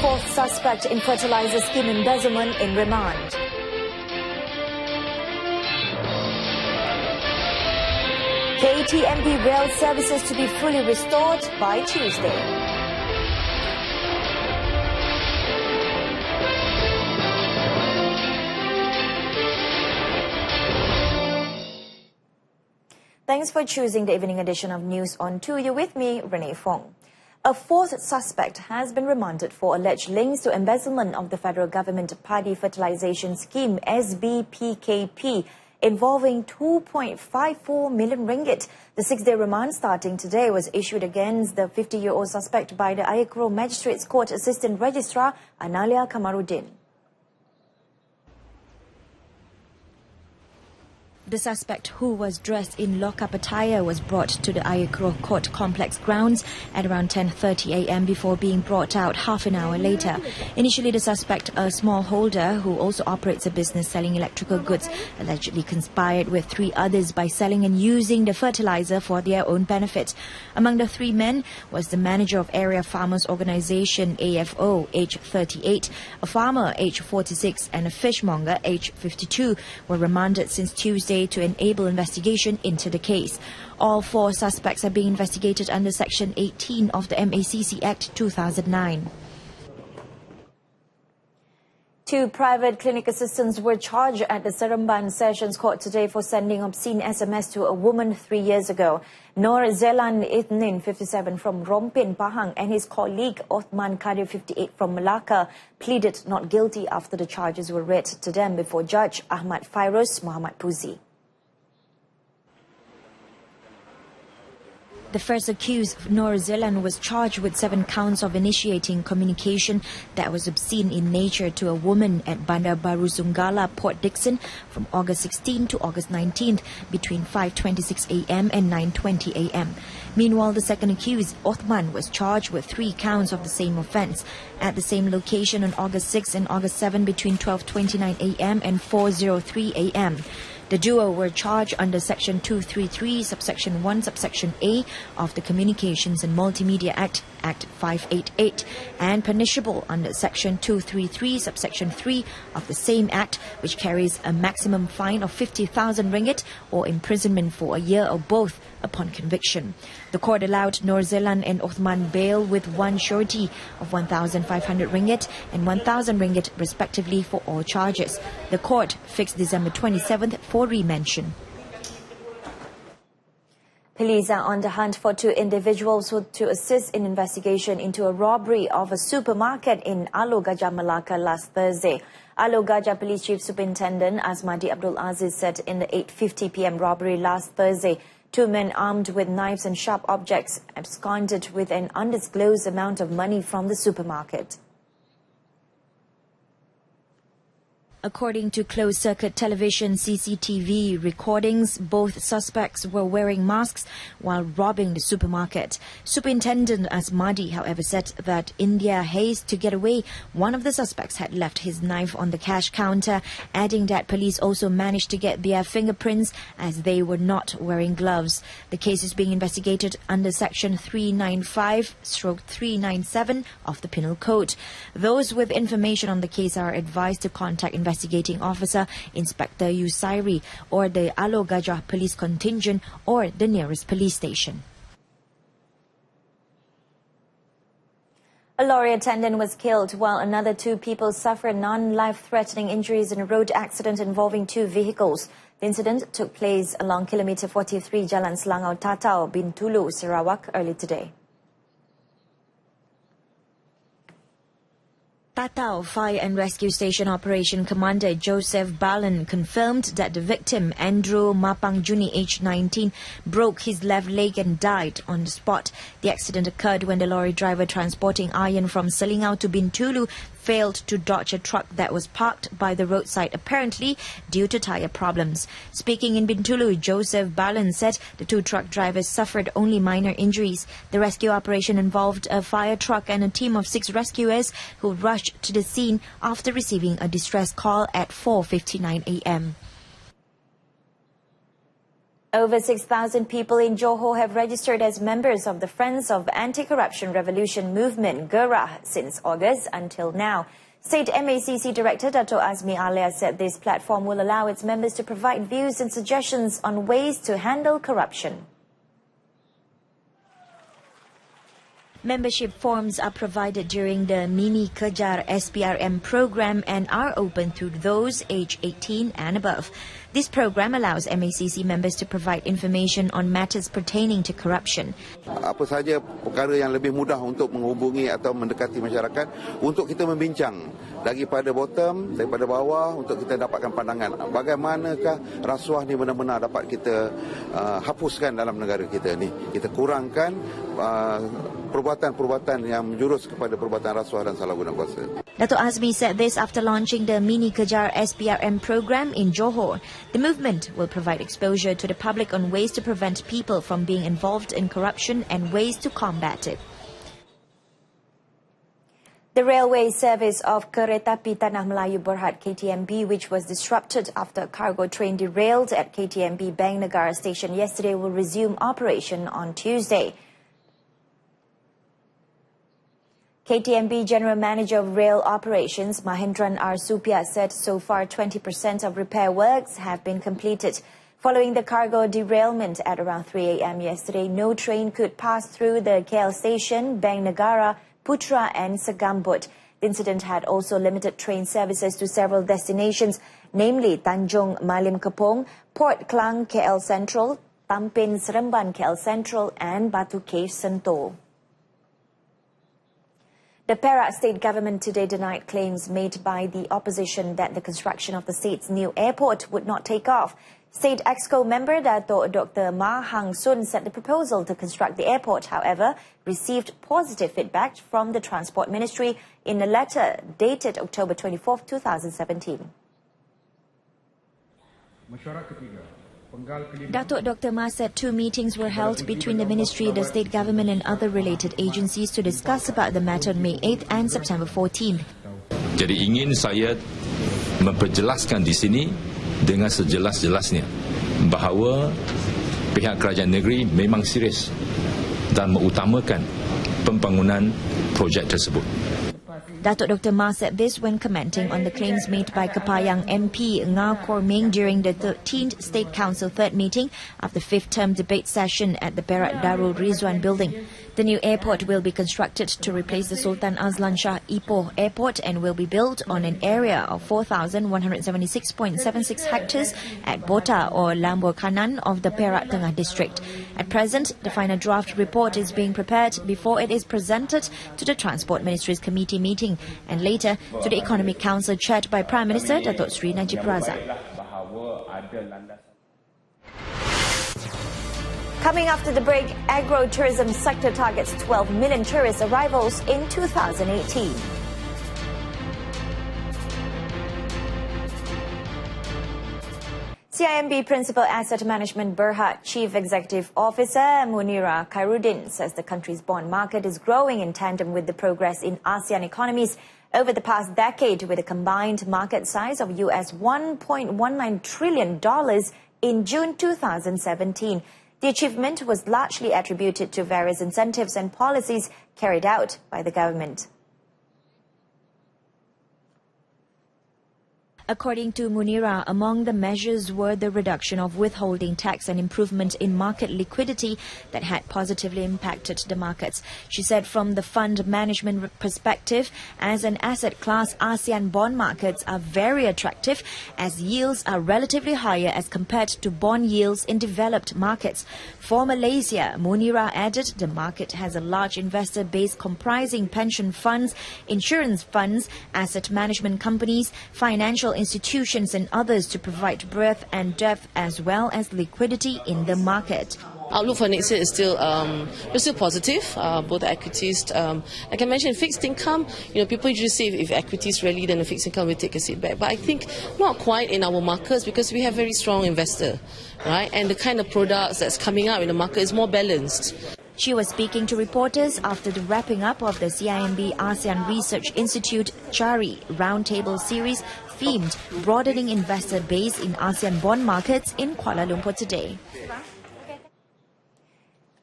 Fourth suspect in fertilizer scheme embezzlement in remand. KTMB rail services to be fully restored by Tuesday. Thanks for choosing the evening edition of News on 2. You're with me, RENEE FOONG. A fourth suspect has been remanded for alleged links to embezzlement of the federal government paddy fertilization scheme SBPKP involving 2.54 million ringgit. The 6-day remand starting today was issued against the 50-year-old suspect by the Ayekro Magistrates Court Assistant Registrar Analia Kamaruddin. The suspect, who was dressed in lock-up attire, was brought to the Ayekro Court Complex grounds at around 10:30 a.m. before being brought out half an hour later. Initially, the suspect, a smallholder who also operates a business selling electrical goods, allegedly conspired with 3 others by selling and using the fertilizer for their own benefit. Among the 3 men was the manager of Area Farmers Organization AFO, age 38, a farmer, age 46, and a fishmonger, age 52, were remanded since Tuesday to enable investigation into the case. All 4 suspects are being investigated under Section 18 of the MACC Act 2009. 2 private clinic assistants were charged at the Seremban Sessions Court today for sending obscene SMS to a woman 3 years ago. Nur Zelan Ithnin, 57, from Rompin, Pahang, and his colleague Othman Kadir, 58, from Malacca, pleaded not guilty after the charges were read to them before Judge Ahmad Fairuz Muhammad Puzi. The first accused, Nur Zelan, was charged with 7 counts of initiating communication that was obscene in nature to a woman at Bandar Baru Sunggala, Port Dickson, from August 16 to August 19th, between 5:26 a.m. and 9:20 a.m. Meanwhile, the second accused, Othman, was charged with 3 counts of the same offence at the same location on August 6 and August 7 between 12:29 a.m. and 4:03 a.m. The duo were charged under Section 233, subsection 1, subsection A of the Communications and Multimedia Act, Act 588, and punishable under Section 233, subsection 3 of the same Act, which carries a maximum fine of 50,000 ringgit or imprisonment for a year or both upon conviction. The court allowed Nur Zelan and Othman bail with 1 surety of 1,500 ringgit and 1,000 ringgit respectively for all charges. The court fixed December 27th for remention. Police are on the hunt for 2 individuals to assist in investigation into a robbery of a supermarket in Alor Gajah, Malacca last Thursday. Alor Gajah Police Chief Superintendent Asmadi Abdul Aziz said in the 8:50 p.m. robbery last Thursday, 2 men armed with knives and sharp objects absconded with an undisclosed amount of money from the supermarket. According to closed-circuit television CCTV recordings, both suspects were wearing masks while robbing the supermarket. Superintendent Asmadi, however, said that in their haste to get away, one of the suspects had left his knife on the cash counter, adding that police also managed to get their fingerprints as they were not wearing gloves. The case is being investigated under Section 395/397 of the Penal Code. Those with information on the case are advised to contact Investigating Officer Inspector Yusairi or the Alor Gajah Police Contingent or the nearest police station. A lorry attendant was killed while another 2 people suffered non-life-threatening injuries in a road accident involving 2 vehicles. The incident took place along kilometre 43 Jalan Selangau Tatau, Bintulu, Sarawak early today. Tatau Fire and Rescue Station Operation Commander Joseph Balan confirmed that the victim, Andrew Mapangjuni, aged 19, broke his left leg and died on the spot. The accident occurred when the lorry driver transporting iron from Selangau to Bintulu failed to dodge a truck that was parked by the roadside, apparently due to tire problems. Speaking in Bintulu, Joseph Balan said the 2 truck drivers suffered only minor injuries. The rescue operation involved a fire truck and a team of 6 rescuers who rushed to the scene after receiving a distress call at 4:59 a.m. Over 6,000 people in Johor have registered as members of the Friends of Anti-Corruption Revolution Movement, GERA, since August until now. State MACC Director Dato' Azmi Alia said this platform will allow its members to provide views and suggestions on ways to handle corruption. Membership forms are provided during the Mini Kejar SPRM program and are open to those aged 18 and above. This program allows MACC members to provide information on matters pertaining to corruption. Apa saja perkara yang lebih mudah untuk menghubungi atau mendekati masyarakat untuk kita membincang daripada bottom, daripada bawah untuk kita dapatkan pandangan bagaimanakah rasuah ni benar-benar dapat kita hapuskan dalam negara kita ni. Kita kurangkan perbuatan-perbuatan yang menjurus kepada perbuatan rasuah dan salah guna kuasa. Dato' Azmi said this after launching the Mini Kejar SPRM program in Johor. The movement will provide exposure to the public on ways to prevent people from being involved in corruption and ways to combat it. The railway service of Kereta Api Tanah Melayu Berhad KTMB, which was disrupted after a cargo train derailed at KTMB Bank Negara station yesterday, will resume operation on Tuesday. KTMB General Manager of Rail Operations Mahendran R. Supia said so far 20% of repair works have been completed. Following the cargo derailment at around 3 a.m. yesterday, no train could pass through the KL station, Bank Negara, Putra and Segambut. The incident had also limited train services to several destinations, namely Tanjung Malim Kepong, Port Klang KL Central, Tampin Seremban KL Central and Batu Cave Sentul. The Perak state government today denied claims made by the opposition that the construction of the state's new airport would not take off. State Exco member Dato' Dr. Ma Hang Sun said the proposal to construct the airport, however, received positive feedback from the Transport Ministry in a letter dated October 24, 2017. Dato' Dr. Ma said 2 meetings were held between the Ministry, the state government and other related agencies to discuss about the matter on May 8 and September 14. Jadi ingin saya memperjelaskan di sini dengan sejelas-jelasnya bahawa pihak kerajaan negeri memang serius dan mengutamakan pembangunan projek tersebut. Dato' Dr. Ma said this when commenting on the claims made by Kepayang MP Ngau Kor Ming during the 13th State Council third meeting of the 5th term debate session at the Perak Darul Rizwan building. The new airport will be constructed to replace the Sultan Azlan Shah Ipoh Airport and will be built on an area of 4,176.76 hectares at Bota or Lambur Kanan of the Perak Tengah district. At present, the final draft report is being prepared before it is presented to the Transport Ministry's committee meeting and later to the Economic Council chaired by Prime Minister Datuk Sri Najib Razak. Coming after the break, agro-tourism sector targets 12 million tourist arrivals in 2018. CIMB Principal Asset Management Berhad Chief Executive Officer Munira Khairuddin says the country's bond market is growing in tandem with the progress in ASEAN economies over the past decade, with a combined market size of US $1.19 trillion in June 2017. The achievement was largely attributed to various incentives and policies carried out by the government. According to Munira, among the measures were the reduction of withholding tax and improvement in market liquidity that had positively impacted the markets. She said from the fund management perspective, as an asset class, ASEAN bond markets are very attractive as yields are relatively higher as compared to bond yields in developed markets. For Malaysia, Munira added the market has a large investor base comprising pension funds, insurance funds, asset management companies, financial institutions and others to provide breadth and depth as well as liquidity in the market. Outlook for next year is still positive, both equities. Like I mentioned, fixed income, people usually say if equities rally, then the fixed income will take a seat back. But I think not quite in our markets because we have very strong investor, right? And the kind of products that's coming out in the market is more balanced. She was speaking to reporters after the wrapping up of the CIMB ASEAN Research Institute CHARI Roundtable Series themed Broadening Investor Base in ASEAN Bond Markets in Kuala Lumpur today.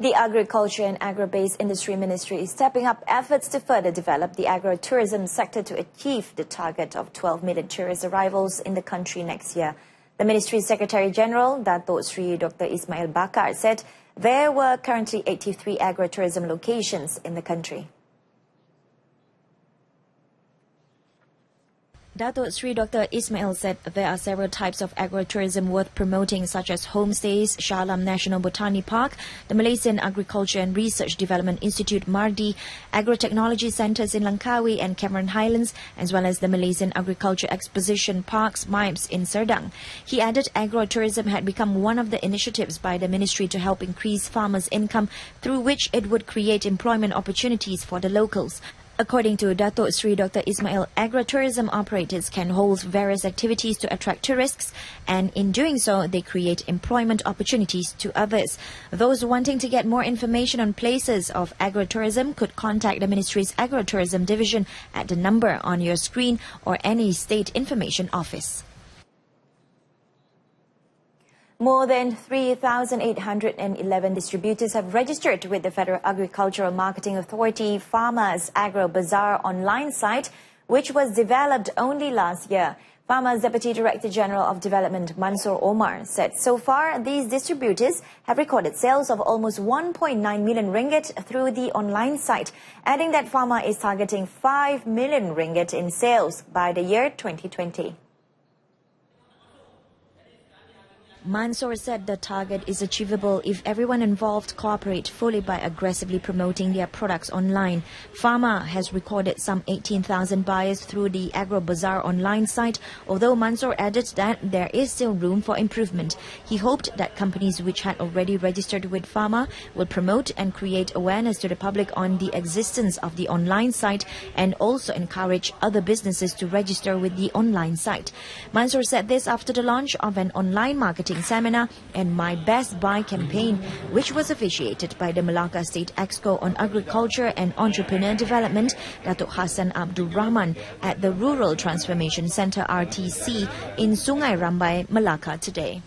The Agriculture and Agro-Based Industry Ministry is stepping up efforts to further develop the agro-tourism sector to achieve the target of 12 million tourist arrivals in the country next year. The Ministry's Secretary General, Dato' Sri Dr. Ismail Bakar, said there were currently 83 agro-tourism locations in the country. Dato' Sri Dr. Ismail said there are several types of agro-tourism worth promoting, such as homestays, Shah Alam National Botani Park, the Malaysian Agriculture and Research Development Institute Mardi, agro-technology centres in Langkawi and Cameron Highlands, as well as the Malaysian Agriculture Exposition Parks MIPES in Serdang. He added agro-tourism had become one of the initiatives by the ministry to help increase farmers' income, through which it would create employment opportunities for the locals. According to Dato' Sri Dr. Ismail, agro-tourism operators can hold various activities to attract tourists, and in doing so, they create employment opportunities to others. Those wanting to get more information on places of agro-tourism could contact the Ministry's Agro-Tourism Division at the number on your screen or any state information office. More than 3,811 distributors have registered with the Federal Agricultural Marketing Authority Farmers Agro Bazaar online site, which was developed only last year. Farmers Deputy Director General of Development Mansoor Omar said so far these distributors have recorded sales of almost 1.9 million ringgit through the online site, adding that Pharma is targeting 5 million ringgit in sales by the year 2020. Mansoor said the target is achievable if everyone involved cooperate fully by aggressively promoting their products online. Pharma has recorded some 18,000 buyers through the Agro Bazaar online site, although Mansoor added that there is still room for improvement. He hoped that companies which had already registered with Pharma will promote and create awareness to the public on the existence of the online site and also encourage other businesses to register with the online site. Mansoor said this after the launch of an online marketing seminar and My Best Buy campaign, which was officiated by the Melaka State Exco on Agriculture and Entrepreneur Development, Datuk Hassan Abdul Rahman, at the Rural Transformation Centre RTC in Sungai Rambai, Melaka today.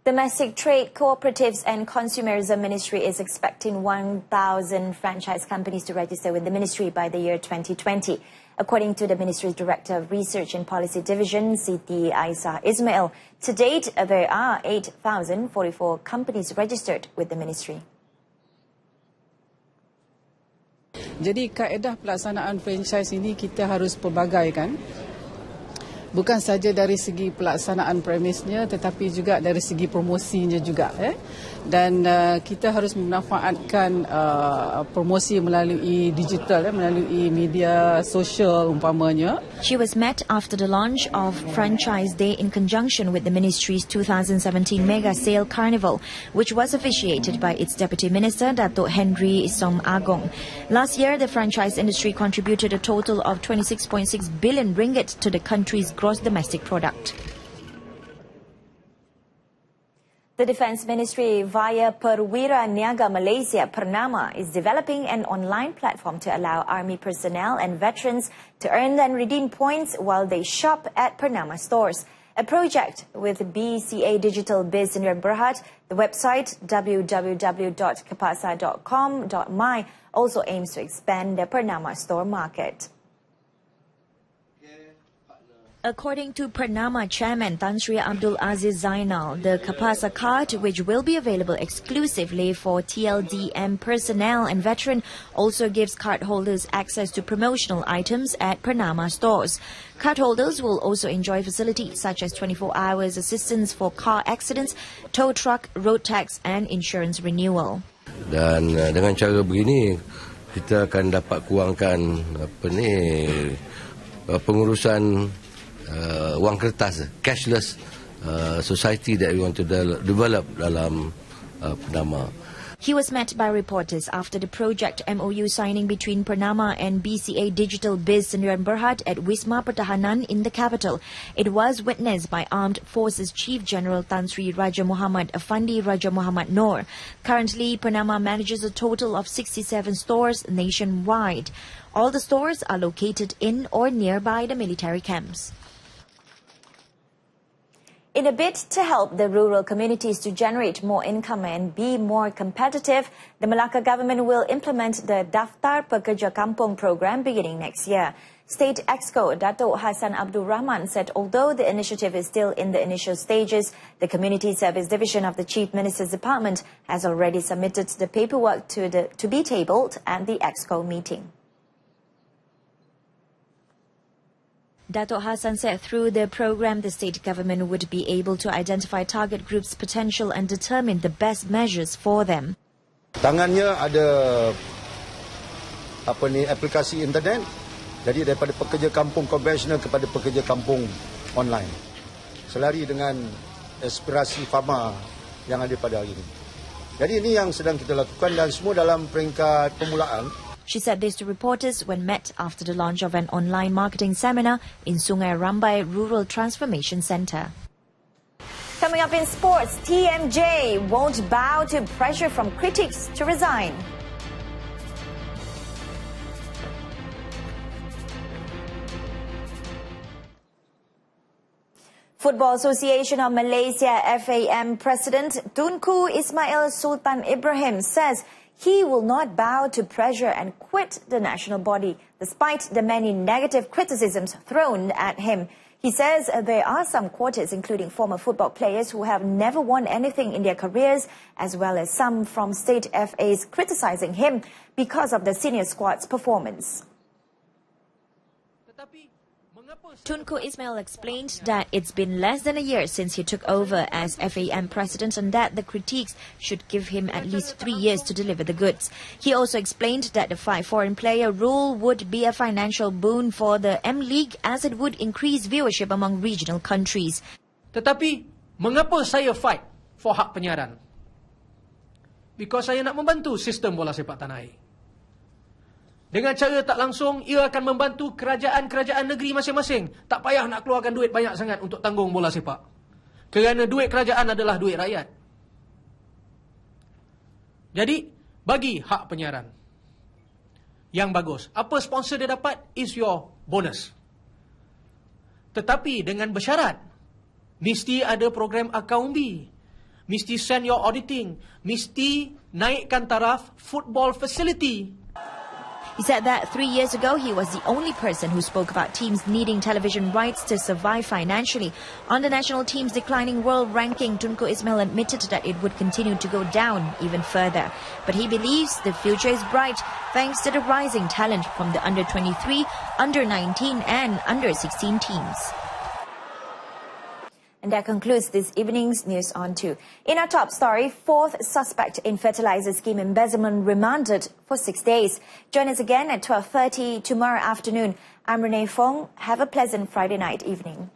Domestic Trade, Cooperatives and Consumerism Ministry is expecting 1,000 franchise companies to register with the ministry by the year 2020. According to the Ministry's Director of Research and Policy Division, Siti Aisyah Ismail, to date there are 8,044 companies registered with the ministry. Jadi kaedah pelaksanaan franchise ini kita harus pelbagaikan. Bukan saja dari segi pelaksanaan premisnya tetapi juga dari segi promosinya juga. Dan kita harus memanfaatkan promosi melalui digital, melalui media sosial umpamanya. She was met after the launch of Franchise Day in conjunction with the Ministry's 2017 Mega Sale Carnival, which was officiated by its Deputy Minister, Datuk Henry Som Agong. Last year, the franchise industry contributed a total of 26.6 billion ringgit to the country's gross domestic product. The Defence Ministry, via Perwira Niaga Malaysia Pernama, is developing an online platform to allow Army personnel and veterans to earn and redeem points while they shop at Pernama stores. A project with BCA Digital Biz Sdn Berhad, the website www.kapasa.com.my also aims to expand the Pernama store market. According to Pernama Chairman Tan Sri Abdul Aziz Zainal, the Kapasa card, which will be available exclusively for TLDM personnel and veteran, also gives cardholders access to promotional items at Pernama stores. Cardholders will also enjoy facilities such as 24 hours assistance for car accidents, tow truck, road tax and insurance renewal. Dan dengan cara begini kita akan dapat kurangkan pengurusan wang kertas, cashless society that we want to develop dalam Pernama. He was met by reporters after the project MOU signing between Purnama and BCA Digital Biz Sendirian Berhad at Wisma Pertahanan in the capital. It was witnessed by Armed Forces Chief General Tan Sri Raja Muhammad Effendi Raja Muhammad Noor. Currently, Purnama manages a total of 67 stores nationwide. All the stores are located in or nearby the military camps. In a bid to help the rural communities to generate more income and be more competitive, the Melaka government will implement the Daftar Pekerja Kampung program beginning next year. State Exco Datuk Hassan Abdul Rahman said although the initiative is still in the initial stages, the Community Service Division of the Chief Minister's Department has already submitted the paperwork to be tabled at the Exco meeting. Datuk Hassan said through the program, the state government would be able to identify target groups' potential and determine the best measures for them. Tangannya ada aplikasi internet, jadi daripada pekerja kampung konvensional kepada pekerja kampung online. Selari dengan aspirasi FAMA yang ada pada hari ini. Jadi ini yang sedang kita lakukan dan semua dalam peringkat permulaan. She said this to reporters when met after the launch of an online marketing seminar in Sungai Rambai Rural Transformation Centre. Coming up in sports, TMJ won't bow to pressure from critics to resign. Football Association of Malaysia FAM President Tunku Ismail Sultan Ibrahim says he will not bow to pressure and quit the national body, despite the many negative criticisms thrown at him. He says there are some quarters, including former football players who have never won anything in their careers, as well as some from state FAs criticizing him because of the senior squad's performance. Tunku Ismail explained that it's been less than a year since he took over as FAM president and that the critiques should give him at least 3 years to deliver the goods. He also explained that the 5 foreign player rule would be a financial boon for the M-League as it would increase viewership among regional countries. Tetapi, mengapa saya fight for hak penyiaran? Because saya nak membantu sistem bola sepak tanah air. Dengan cara tak langsung, ia akan membantu kerajaan-kerajaan negeri masing-masing. Tak payah nak keluarkan duit banyak sangat untuk tanggung bola sepak. Kerana duit kerajaan adalah duit rakyat. Jadi, bagi hak penyiaran. Yang bagus. Apa sponsor dia dapat is your bonus. Tetapi dengan bersyarat, mesti ada program akaunti. Mesti send your auditing. Mesti naikkan taraf football facility. He said that 3 years ago, he was the only person who spoke about teams needing television rights to survive financially. On the national team's declining world ranking, Tunku Ismail admitted that it would continue to go down even further. But he believes the future is bright thanks to the rising talent from the under-23, under-19 and under-16 teams. And that concludes this evening's News on 2. In our top story, 4th suspect in fertilizer scheme embezzlement remanded for 6 days. Join us again at 12:30 tomorrow afternoon. I'm RENEE FOONG. Have a pleasant Friday night evening.